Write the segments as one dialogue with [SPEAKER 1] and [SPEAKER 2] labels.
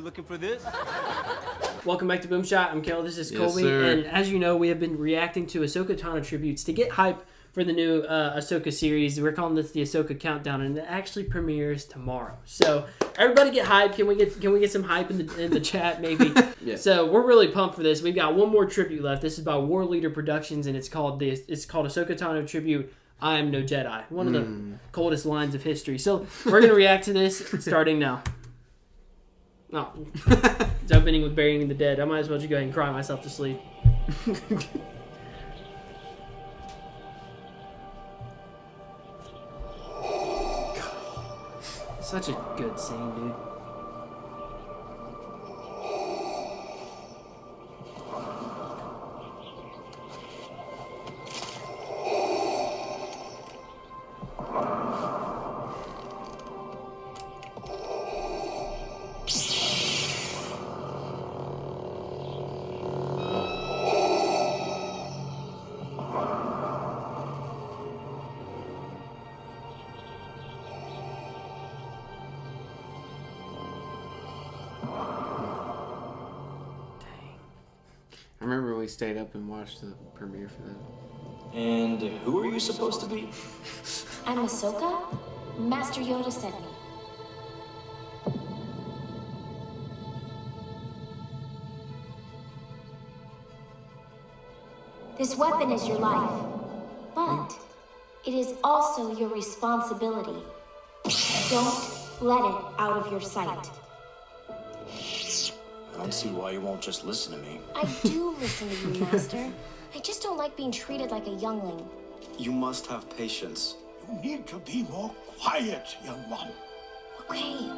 [SPEAKER 1] looking for this?
[SPEAKER 2] Welcome back to BoomShot. I'm Kel. This is Colby.
[SPEAKER 3] Sir.
[SPEAKER 2] And as you know, we have been reacting to Ahsoka Tano tributes to get hype for the new Ahsoka series. We're calling this the Ahsoka Countdown, and it actually premieres tomorrow. So everybody get hyped. Can we get some hype in the chat maybe?
[SPEAKER 3] Yeah.
[SPEAKER 2] So we're really pumped for this. We've got one more tribute left. This is by War Leader Productions, and it's called Ahsoka Tano Tribute. I am no Jedi. One of the coldest lines of history. So we're gonna react to this starting now. Oh, it's opening with Burying the Dead. I might as well just go ahead and cry myself to sleep. Such a good scene, dude.
[SPEAKER 3] I remember we stayed up and watched the premiere for that.
[SPEAKER 4] And who are you supposed to be?
[SPEAKER 5] I'm Ahsoka. Master Yoda sent me. This weapon is your life, but it is also your responsibility. Don't let it out of your sight.
[SPEAKER 4] I don't see why you won't just listen to me.
[SPEAKER 5] I do listen to you, Master. I just don't like being treated like a youngling.
[SPEAKER 4] You must have patience.
[SPEAKER 6] You need to be more quiet, young one.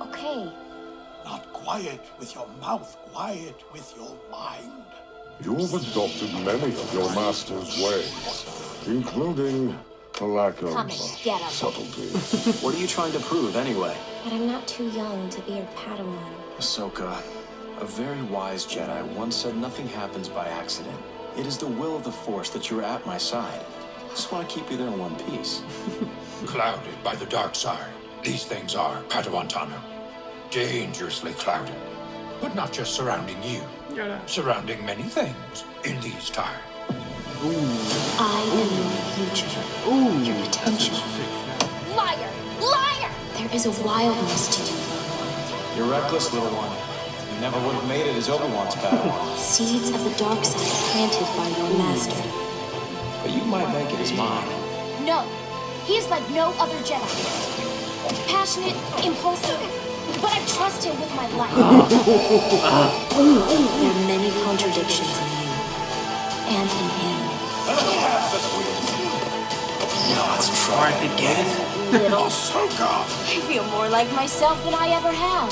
[SPEAKER 5] Okay.
[SPEAKER 6] Not quiet with your mouth, quiet with your mind.
[SPEAKER 7] You've adopted many of your master's ways, including a lack of
[SPEAKER 5] Come and get him.
[SPEAKER 7] subtlety.
[SPEAKER 4] What are you trying to prove, anyway?
[SPEAKER 5] But I'm not too young to be your Padawan.
[SPEAKER 4] Ahsoka, a very wise Jedi once said nothing happens by accident. It is the will of the Force that you're at my side. I just want to keep you there in one piece.
[SPEAKER 8] Clouded by the dark side. These things are, Padawan Tano. Dangerously clouded. But not just surrounding you. Surrounding many things in these times.
[SPEAKER 5] I am your future. Your potential. Liar! Liar! There is a wildness to you.
[SPEAKER 4] You're reckless, little one. You never would have made it as Obi-Wan's Padawan.
[SPEAKER 5] Seeds of the dark side planted by your master.
[SPEAKER 4] But you might make it as mine.
[SPEAKER 5] No, he is like no other Jedi. Passionate, impulsive, but I trust him with my life. There are many contradictions in you and in him.
[SPEAKER 4] Let's try it again.
[SPEAKER 5] Little.
[SPEAKER 6] Ahsoka!
[SPEAKER 5] I feel more like myself than I ever have.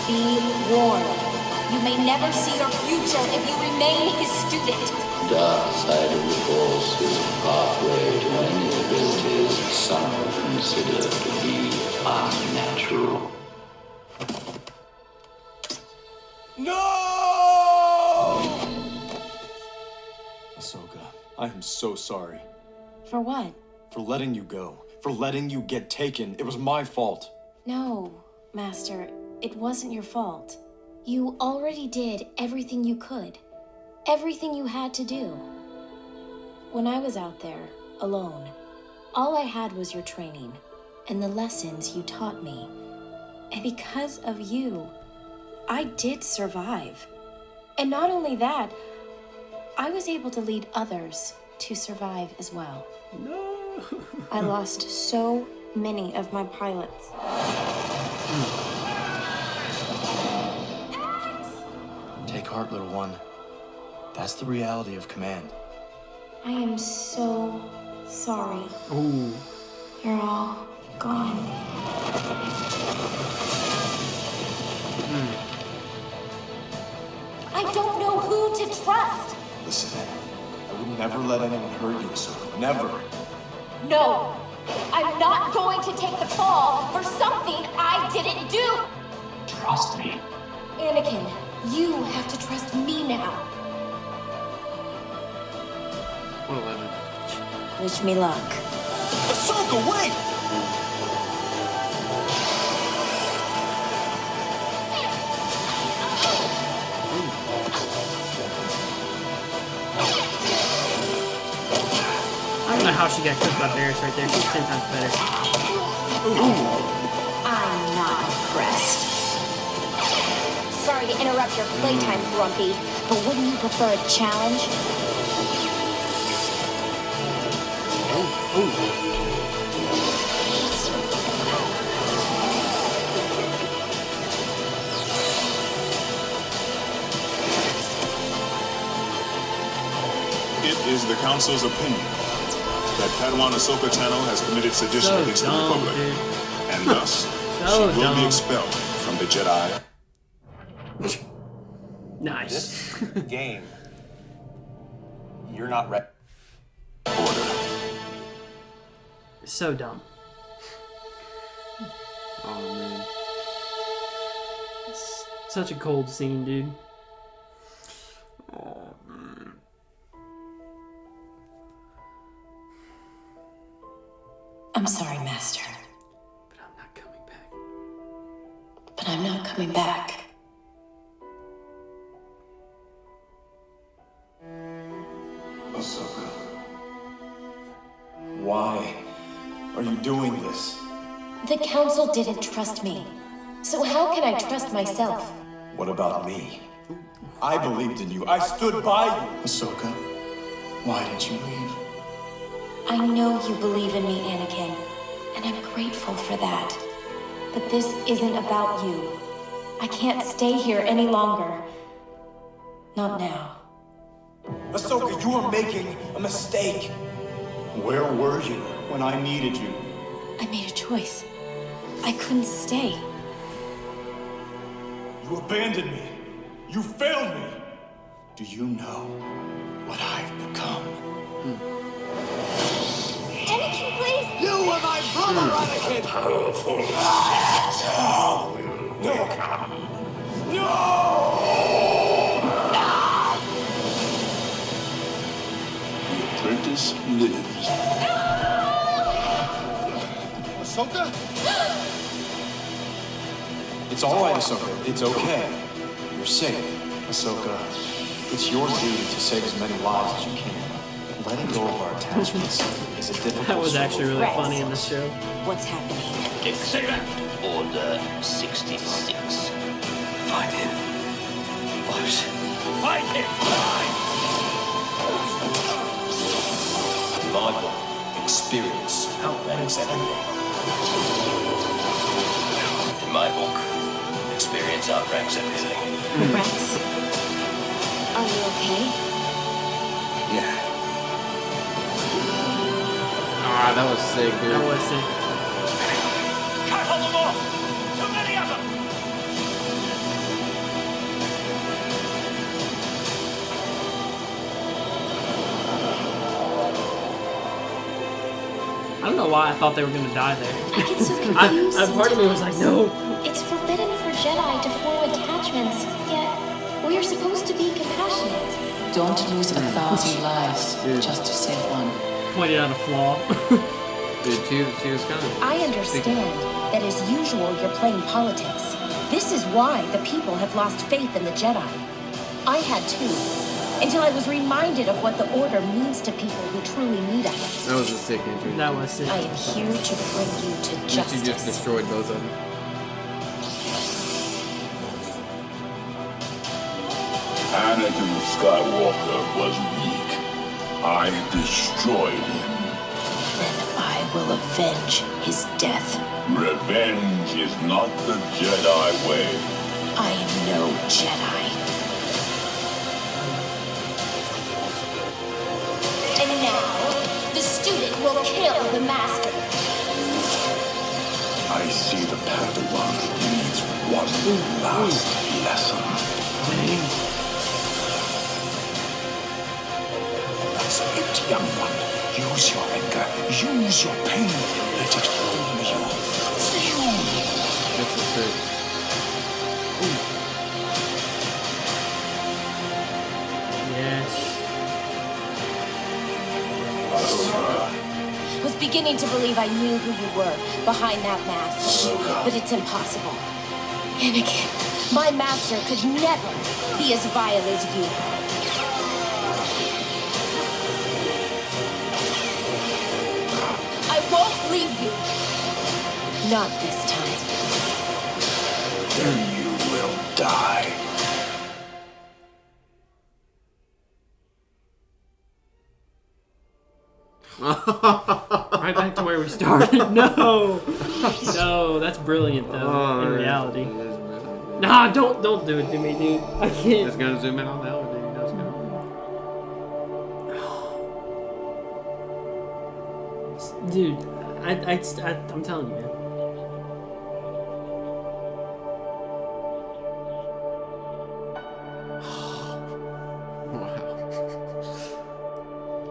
[SPEAKER 5] Be warned. You may never see your future if you remain his student.
[SPEAKER 9] Dark side of the Force is a pathway to many abilities some consider to be unnatural.
[SPEAKER 4] No! Ahsoka, I am so sorry.
[SPEAKER 5] For what?
[SPEAKER 4] For letting you go. For letting you get taken. It was my fault.
[SPEAKER 5] No, Master, it wasn't your fault. You already did everything you could. Everything you had to do. When I was out there, alone, all I had was your training and the lessons you taught me. And because of you, I did survive. And not only that, I was able to lead others to survive as well.
[SPEAKER 2] No.
[SPEAKER 5] I lost so many of my pilots.
[SPEAKER 4] Take heart, little one. That's the reality of command.
[SPEAKER 5] I am so sorry.
[SPEAKER 2] Ooh.
[SPEAKER 5] You're all gone. I don't know who to trust.
[SPEAKER 4] Listen, I would never let anyone hurt you, Ahsoka. Never.
[SPEAKER 5] No, I'm not going to take the fall for something I didn't do.
[SPEAKER 9] Trust me.
[SPEAKER 5] Anakin, you have to trust me now.
[SPEAKER 3] What a legend.
[SPEAKER 5] Wish me luck.
[SPEAKER 4] Ahsoka, wait!
[SPEAKER 2] how she got cooked by Barris right there. She's 10 times better.
[SPEAKER 5] I'm not impressed. Sorry to interrupt your playtime, Grumpy, but wouldn't you prefer a challenge?
[SPEAKER 1] It is the Council's opinion that Padawan Ahsoka Tano has committed sedition
[SPEAKER 2] So
[SPEAKER 1] against the
[SPEAKER 2] dumb,
[SPEAKER 1] Republic,
[SPEAKER 2] dude.
[SPEAKER 1] and thus
[SPEAKER 2] So
[SPEAKER 1] she will
[SPEAKER 2] dumb.
[SPEAKER 1] be expelled from the Jedi.
[SPEAKER 2] Nice.
[SPEAKER 10] Game. You're not ready.
[SPEAKER 1] Order.
[SPEAKER 2] So dumb.
[SPEAKER 3] Oh man.
[SPEAKER 2] It's such a cold scene, dude.
[SPEAKER 3] Oh man.
[SPEAKER 5] I'm sorry, Master,
[SPEAKER 2] But I'm not coming back.
[SPEAKER 5] but I'm not coming back.
[SPEAKER 4] Ahsoka. Why are you doing this?
[SPEAKER 5] The Council didn't trust me, so how can I trust myself?
[SPEAKER 4] What about me? I believed in you. I stood by you. Ahsoka, why did you leave?
[SPEAKER 5] I know you believe in me, Anakin, and I'm grateful for that. But this isn't about you. I can't stay here any longer. Not now.
[SPEAKER 4] Ahsoka, you are making a mistake. Where were you when I needed you?
[SPEAKER 5] I made a choice. I couldn't stay.
[SPEAKER 4] You abandoned me. You failed me. Do you know what I've become?
[SPEAKER 5] Anakin, please!
[SPEAKER 6] You were my brother, Anakin!
[SPEAKER 9] Powerful.
[SPEAKER 4] No! No!
[SPEAKER 7] The apprentice lives.
[SPEAKER 6] Ahsoka?
[SPEAKER 4] It's all right, Ahsoka. It's okay. You're safe. Ahsoka, it's your duty to save as many lives as you can. Letting go of our attachments is a difficult
[SPEAKER 2] That was actually really
[SPEAKER 5] Rex.
[SPEAKER 2] funny in the show.
[SPEAKER 5] What's happening?
[SPEAKER 9] Accept Order 66. Find him. What? Find him!
[SPEAKER 4] My book, experience outranks everything.
[SPEAKER 9] In my book, experience outranks everything.
[SPEAKER 5] Rex? Are you okay?
[SPEAKER 4] Yeah.
[SPEAKER 3] Ah, that was sick, dude.
[SPEAKER 2] That was sick.
[SPEAKER 8] Cut all them off! Too many of them!
[SPEAKER 2] I don't know why I thought they were gonna die there.
[SPEAKER 5] I get so confused
[SPEAKER 2] Part of me was like,
[SPEAKER 5] sometimes.
[SPEAKER 2] no.
[SPEAKER 5] It's forbidden for Jedi to form attachments, yet we are supposed to be compassionate.
[SPEAKER 11] Don't lose 1,000 lives just to save one.
[SPEAKER 2] Pointed out a flaw.
[SPEAKER 3] Dude, she was kind of.
[SPEAKER 5] I understand that as usual you're playing politics. This is why the people have lost faith in the Jedi. I had too, until I was reminded of what the Order means to people who truly need us.
[SPEAKER 3] That was a sick entry.
[SPEAKER 2] That was sick.
[SPEAKER 5] I am here to bring you to
[SPEAKER 3] She just
[SPEAKER 5] justice.
[SPEAKER 3] destroyed both of them.
[SPEAKER 7] Anakin Skywalker was weak. I destroyed him.
[SPEAKER 5] Then I will avenge his death.
[SPEAKER 7] Revenge is not the Jedi way.
[SPEAKER 5] I am no Jedi. And now, the student will kill the master.
[SPEAKER 7] I see the Padawan needs one last lesson. That's it, young one. Use your anger. Use your pain. Let it fuel you. Fuel.
[SPEAKER 3] That's so sick.
[SPEAKER 2] Yes.
[SPEAKER 5] I was beginning to believe I knew who you were behind that mask. But it's impossible. Anakin, my master could never be as vile as you. leave you. Not this time.
[SPEAKER 7] Then you will die.
[SPEAKER 2] Right back to where we started. No, that's brilliant though. In reality, nah, don't do it to me, dude. I can't.
[SPEAKER 3] Just gonna zoom in on that one, dude. That's gonna...
[SPEAKER 2] Dude, I'm telling you, man.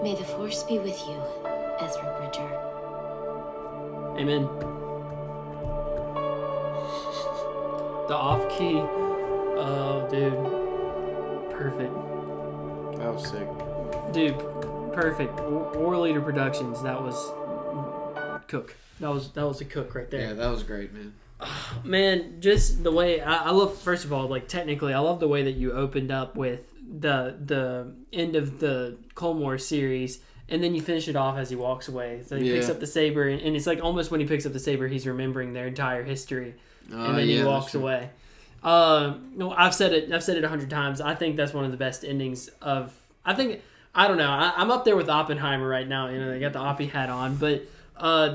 [SPEAKER 5] May the Force be with you, Ezra Bridger.
[SPEAKER 2] Amen. The off key. Oh, dude. Perfect.
[SPEAKER 3] That was sick.
[SPEAKER 2] Dude, perfect. War Leader Productions. That was cook. That was a cook right there.
[SPEAKER 3] Yeah, that was great, man.
[SPEAKER 2] Man, just the way I love. First of all, like technically, I love the way that you opened up with the end of the Clone Wars series, and then you finish it off as he walks away. So he picks up the saber, and it's like almost when he picks up the saber, he's remembering their entire history, and then he walks away. No, I've said it 100 times. I think that's one of the best endings of. I don't know. I'm up there with Oppenheimer right now. You know, they got the Oppie hat on, but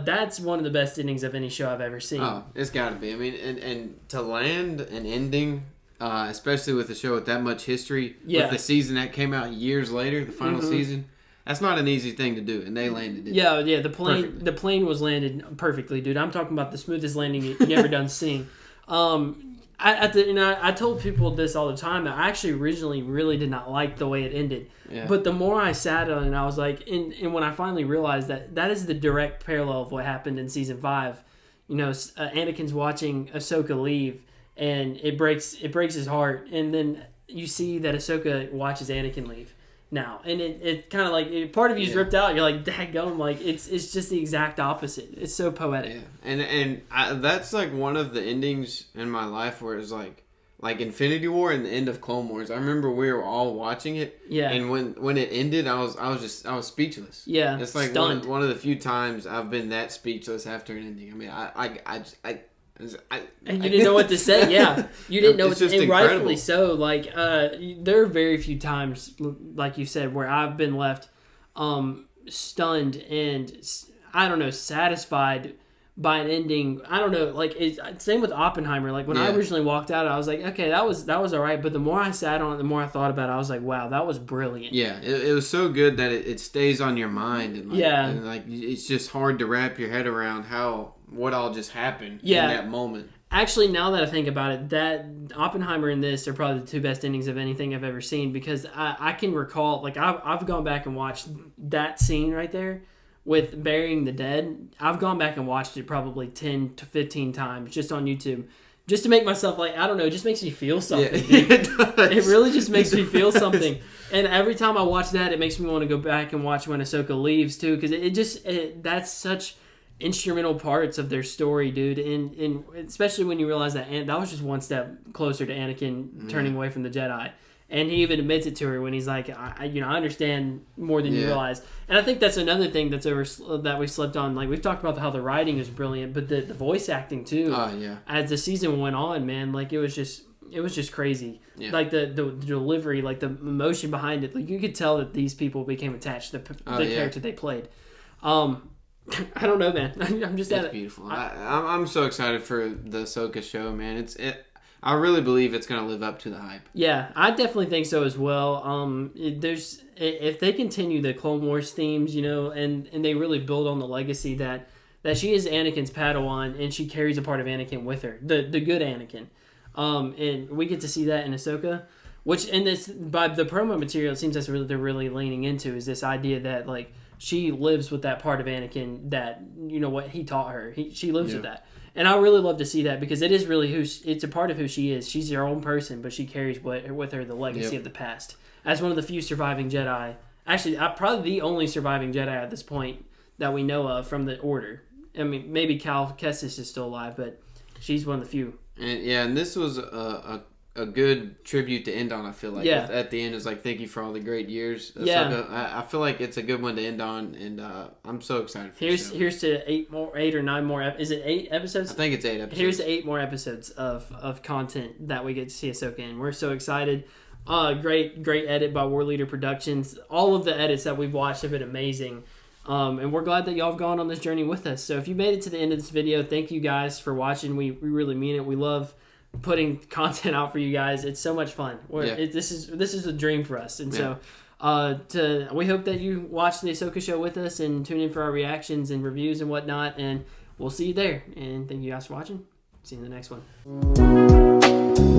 [SPEAKER 2] that's one of the best endings of any show I've ever seen.
[SPEAKER 3] Oh, it's got to be. I mean, and to land an ending, especially with a show with that much history, with the season that came out years later, the final season, that's not an easy thing to do, and they landed it.
[SPEAKER 2] Yeah. The plane was landed perfectly, dude. I'm talking about the smoothest landing you've ever done seeing. I told people this all the time. I actually originally really did not like the way it ended. Yeah. But the more I sat on it, I was like, and when I finally realized that is the direct parallel of what happened in season 5. You know, Anakin's watching Ahsoka leave, and it breaks his heart. And then you see that Ahsoka watches Anakin leave now, and it kind of like part of you's ripped out. You're like, daggone, like it's just the exact opposite. It's so poetic.
[SPEAKER 3] Yeah, and that's like one of the endings in my life where it's like Infinity War and the end of Clone Wars. I remember we were all watching it. Yeah. And when it ended, I was speechless.
[SPEAKER 2] Yeah.
[SPEAKER 3] It's like one of the few times I've been that speachless after an ending. I mean,
[SPEAKER 2] and you didn't know what to say. Yeah, you didn't know.
[SPEAKER 3] It's just
[SPEAKER 2] and
[SPEAKER 3] incredible.
[SPEAKER 2] Rightfully so. Like, there are very few times, like you said, where I've been left stunned and I don't know, satisfied by an ending. I don't know. Like, same with Oppenheimer. Like when I originally walked out, I was like, okay, that was all right. But the more I sat on it, the more I thought about it, I was like, wow, that was brilliant.
[SPEAKER 3] Yeah, it was so good that it stays on your mind, and and like it's just hard to wrap your head around what all just happened in that moment.
[SPEAKER 2] Actually, now that I think about it, that Oppenheimer and this are probably the two best endings of anything I've ever seen, because I can recall, like I've gone back and watched that scene right there with burying the dead. I've gone back and watched it probably 10 to 15 times just on YouTube, just to make myself, like, I don't know, it just makes me feel something. Yeah, it really just makes me feel something. And every time I watch that, it makes me want to go back and watch when Ahsoka leaves too, because that's such instrumental parts of their story, dude, and especially when you realize that that was just one step closer to Anakin turning away from the Jedi, and he even admits it to her when he's like, I understand more than you realize. And I think that's another thing that we slept on. Like, we've talked about how the writing is brilliant, but the voice acting too. As the season went on, man, like it was just crazy. Yeah. Like the delivery, like the emotion behind it, like you could tell that these people became attached to the character they played. I don't know, man. I'm just
[SPEAKER 3] it's beautiful. I'm so excited for the Ahsoka show, man. I really believe it's going to live up to the hype.
[SPEAKER 2] Yeah, I definitely think so as well. If they continue the Clone Wars themes, you know, and they really build on the legacy that she is Anakin's Padawan, and she carries a part of Anakin with her, the good Anakin. And we get to see that in Ahsoka, which in this, by the promo material, it seems they're really leaning into is this idea that, like, she lives with that part of Anakin that, you know, what he taught her. She lives with that. And I really love to see that, because it is really it's a part of who she is. She's her own person, but she carries with her the legacy of the past. As one of the few surviving Jedi. Actually, probably the only surviving Jedi at this point that we know of from the Order. I mean, maybe Cal Kestis is still alive, but she's one of the few.
[SPEAKER 3] And this was a a good tribute to end on. I feel like at the end is like, thank you for all the great years. Ahsoka. I feel like it's a good one to end on, and I'm so excited. For
[SPEAKER 2] here's to 8 or 9 more. Is it 8 episodes?
[SPEAKER 3] I think it's 8 episodes.
[SPEAKER 2] Here's to 8 more episodes of content that we get to see Ahsoka in. We're so excited. Great edit by War Leader Productions. All of the edits that we've watched have been amazing. And we're glad that y'all have gone on this journey with us. So if you made it to the end of this video, thank you guys for watching. We really mean it. We love putting content out for you guys. It's so much fun. This is a dream for us. And so we hope that you watch the Ahsoka show with us and tune in for our reactions and reviews and whatnot. And we'll see you there. And thank you guys for watching. See you in the next one.